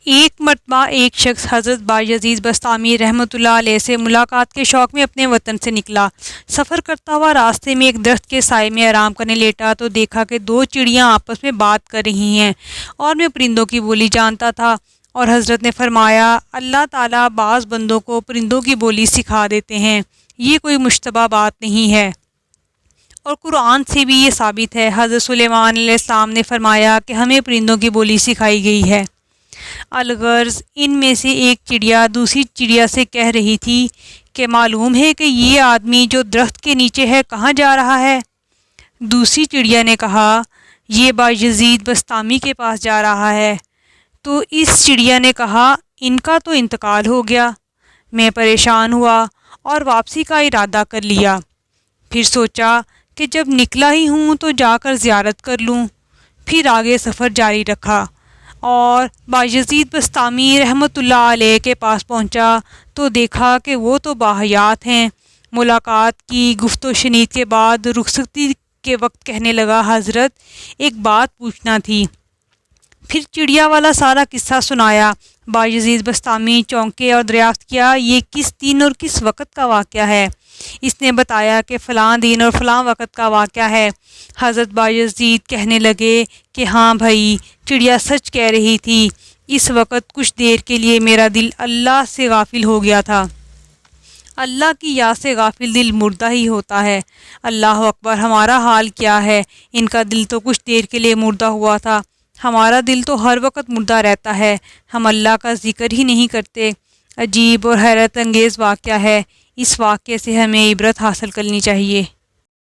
ایک مرتبہ ایک شخص حضرت بایزید بسطامی رحمۃ اللہ علیہ سے ملاقات کے شوق میں اپنے وطن سے نکلا۔ سفر کرتا ہوا راستے میں ایک درخت کے سائے میں آرام کرنے لیٹا تو دیکھا کہ دو چڑیاں آپس میں بات کر رہی ہیں اور میں پرندوں کی بولی جانتا تھا، اور حضرت نے فرمایا اللہ تعالیٰ بعض بندوں کو پرندوں کی بولی سکھا دیتے ہیں، یہ کوئی مشتبہ بات نہیں ہے، اور قرآن سے بھی یہ ثابت ہے۔ حضرت سلیمان علیہ السلام نے فرمایا کہ ہمیں پرندوں کی بولی سکھائی گئی ہے۔ الغرض ان میں سے ایک چڑیا دوسری چڑیا سے کہہ رہی تھی کہ معلوم ہے کہ یہ آدمی جو درخت کے نیچے ہے کہاں جا رہا ہے؟ دوسری چڑیا نے کہا یہ بایزید بسطامی کے پاس جا رہا ہے۔ تو اس چڑیا نے کہا ان کا تو انتقال ہو گیا۔ میں پریشان ہوا اور واپسی کا ارادہ کر لیا، پھر سوچا کہ جب نکلا ہی ہوں تو جا کر زیارت کر لوں، پھر آگے سفر جاری رکھا اور بایزید بسطامی رحمۃ اللہ علیہ کے پاس پہنچا تو دیکھا کہ وہ تو باحیات ہیں۔ ملاقات کی گفت و شنید کے بعد رخصتی کے وقت کہنے لگا حضرت ایک بات پوچھنا تھی۔ پھر چڑیا والا سارا قصہ سنایا۔ بایزید بسطامی چونکے اور دریافت کیا یہ کس دن اور کس وقت کا واقعہ ہے؟ اس نے بتایا کہ فلاں دن اور فلاں وقت کا واقعہ ہے۔ حضرت بایزید کہنے لگے کہ ہاں بھائی چڑیا سچ کہہ رہی تھی، اس وقت کچھ دیر کے لیے میرا دل اللہ سے غافل ہو گیا تھا۔ اللہ کی یاد سے غافل دل مردہ ہی ہوتا ہے۔ اللہ اکبر، ہمارا حال کیا ہے؟ ان کا دل تو کچھ دیر کے لیے مردہ ہوا تھا، ہمارا دل تو ہر وقت مردہ رہتا ہے، ہم اللہ کا ذکر ہی نہیں کرتے۔ عجیب اور حیرت انگیز واقعہ ہے، اس واقعے سے ہمیں عبرت حاصل کرنی چاہیے۔